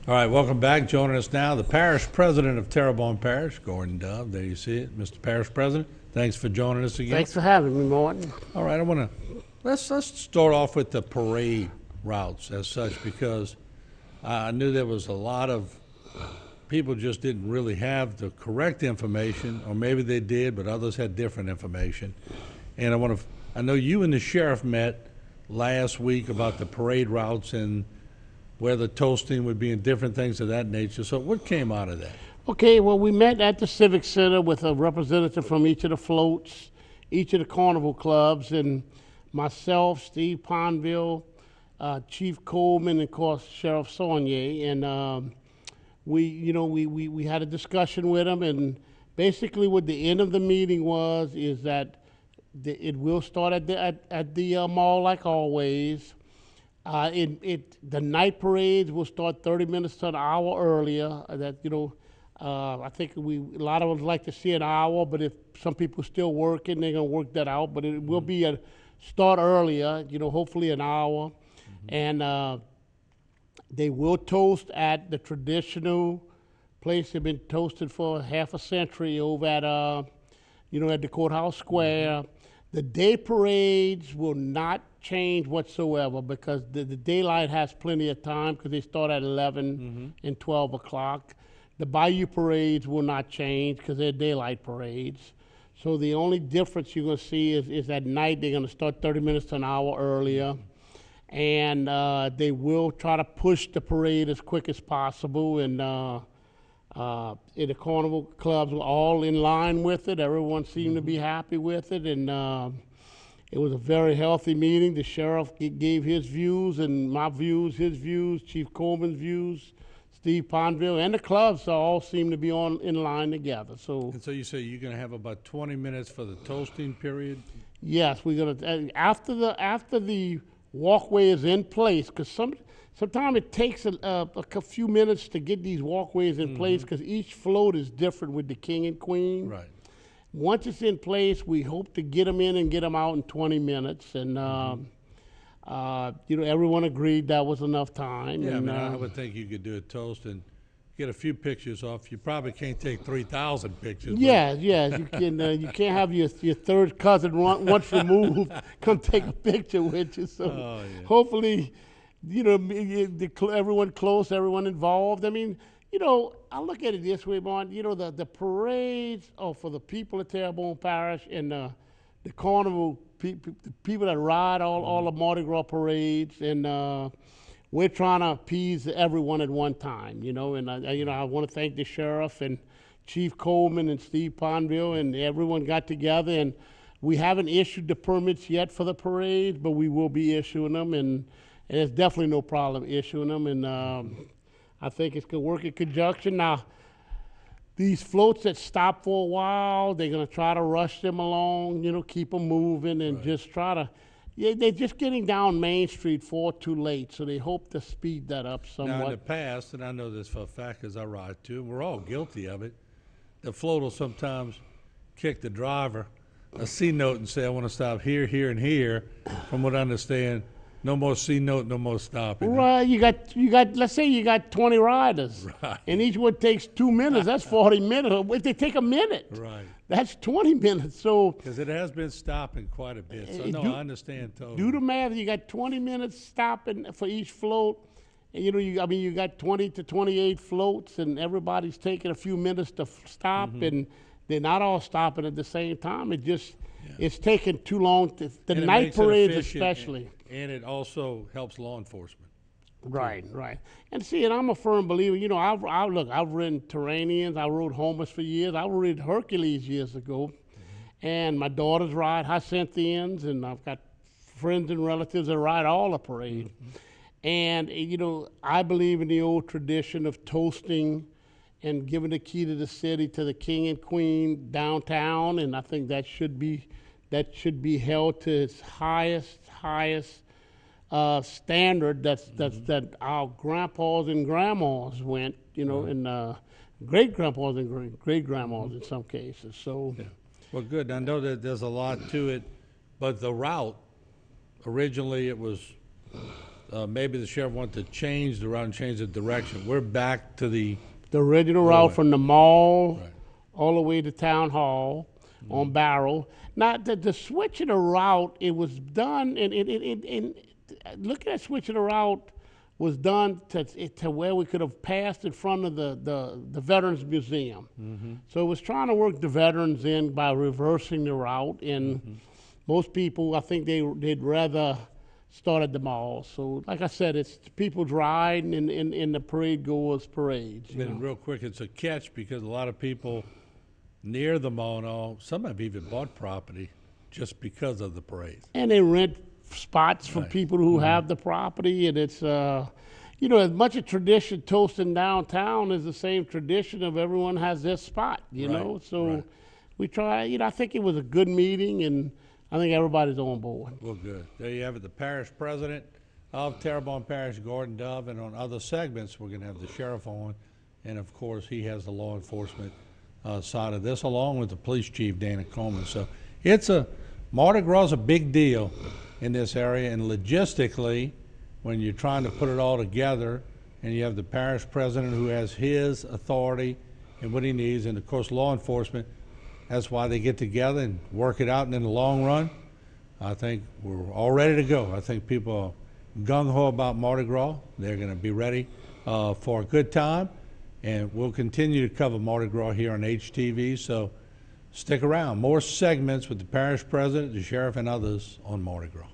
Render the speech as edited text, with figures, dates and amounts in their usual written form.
All right, welcome back. Joining us now, the parish president of Terrebonne Parish, Gordon Dove. There you see it, Mr. Parish President. Thanks for joining us again. Thanks for having me, Martin. All right, let's start off with the parade routes as such, because I knew there was a lot of people just didn't really have the correct information, or maybe they did, but others had different information. And I know you and the sheriff met last week about the parade routes and where the toasting would be and different things of that nature. So what came out of that? Okay, well, we met at the Civic Center with a representative from each of the floats, each of the carnival clubs, and myself, Steve Ponville, Chief Coleman, and of course Sheriff Soignet. And we had a discussion with them, and basically what the end of the meeting is that it will start at the mall like always. The night parades will start 30 minutes to an hour earlier. I think a lot of us like to see an hour, but if some people still working, they're gonna work that out. But it will be a start earlier, hopefully an hour, and they will toast at the traditional place they've been toasted for half a century over at at the courthouse square. The day parades will not change whatsoever because the daylight has plenty of time because they start at 11 and 12 o'clock. The Bayou parades will not change because they're daylight parades. So the only difference you're going to see is at night they're going to start 30 minutes to an hour earlier. And they will try to push the parade as quick as possible. And the carnival clubs were all in line with it. Everyone seemed to be happy with it. And it was a very healthy meeting. The sheriff gave his views and my views, his views, Chief Coleman's views, Steve Ponville, and the clubs all seem to be in line together. And so you say you're going to have about 20 minutes for the toasting period? Yes, we're going to after the walkway is in place, because sometimes it takes a few minutes to get these walkways in place because each float is different with the king and queen. Right. Once it's in place, we hope to get them in and get them out in 20 minutes. And, everyone agreed that was enough time. Yeah, and, I would think you could do a toast and get a few pictures off. You probably can't take 3,000 pictures. Yes, you can. You can't have your third cousin once removed come take a picture with you. So hopefully, everyone close, everyone involved. I mean, I look at it this way, Martin. The parades are for the people of Terrebonne Parish and the carnival the people that ride all the Mardi Gras parades, and we're trying to appease everyone at one time, And I want to thank the sheriff and Chief Coleman and Steve Ponville, and everyone got together. And we haven't issued the permits yet for the parades, but we will be issuing them, and there's definitely no problem issuing them. And I think it's going to work in conjunction. Now, these floats that stop for a while, they're going to try to rush them along, keep them moving and just try to, they're just getting down Main Street far too late, so they hope to speed that up somewhat. Now, in the past, and I know this for a fact because I ride too, we're all guilty of it, the float will sometimes kick the driver a C note and say, I want to stop here, here, and here. From what I understand, no more C note, no more stopping. Right, you got. Let's say you got 20 riders, right, and each one takes 2 minutes. That's 40 minutes. If they take a minute, right, that's 20 minutes. So because it has been stopping quite a bit. So no, I understand totally. Do the math. You got 20 minutes stopping for each float, and you got 20 to 28 floats, and everybody's taking a few minutes to stop, and they're not all stopping at the same time. It's taking too long. The night parades especially. And it also helps law enforcement. Right. And see, and I'm a firm believer, I've ridden Terranians, I rode Homers for years, I rode Hercules years ago, and my daughters ride Hyacinthians, and I've got friends and relatives that ride all the parade. And, I believe in the old tradition of toasting and giving the key to the city to the king and queen downtown, and I think that should be held to its highest standard that our grandpas and grandmas went, and great grandpas and great grandmas in some cases. So, well, good. I know that there's a lot to it, but the route originally it was maybe the sheriff wanted to change the route and change the direction. We're back to the original route from the mall Right. all the way to Town Hall on Barrow. Now, the switch of the route, it was done, and looking at switching the route was done to where we could have passed in front of the Veterans Museum. So it was trying to work the veterans in by reversing the route, and most people, I think they'd rather start at the mall. So, like I said, it's people's riding in the parade goers' parades. You know? And real quick, it's a catch because a lot of people near the mall and all, some have even bought property just because of the parade. And they rent spots for Right. people who have the property, and it's you know, as much a tradition toasting downtown is the same tradition of everyone has their spot, you Right, know. So right. we try. You know, I think it was a good meeting, and I think everybody's on board. Well, good. There you have it, the parish president of Terrebonne Parish, Gordon Dove, and on other segments, we're gonna have the sheriff on, and of course, he has the law enforcement side of this, along with the police chief, Dana Coleman. So it's Mardi Gras is a big deal in this area, and logistically, when you're trying to put it all together, and you have the parish president who has his authority and what he needs, and of course, law enforcement, that's why they get together and work it out, and in the long run, I think we're all ready to go. I think people are gung-ho about Mardi Gras. They're gonna be ready for a good time, and we'll continue to cover Mardi Gras here on HTV, so stick around. More segments with the parish president, the sheriff, and others on Mardi Gras.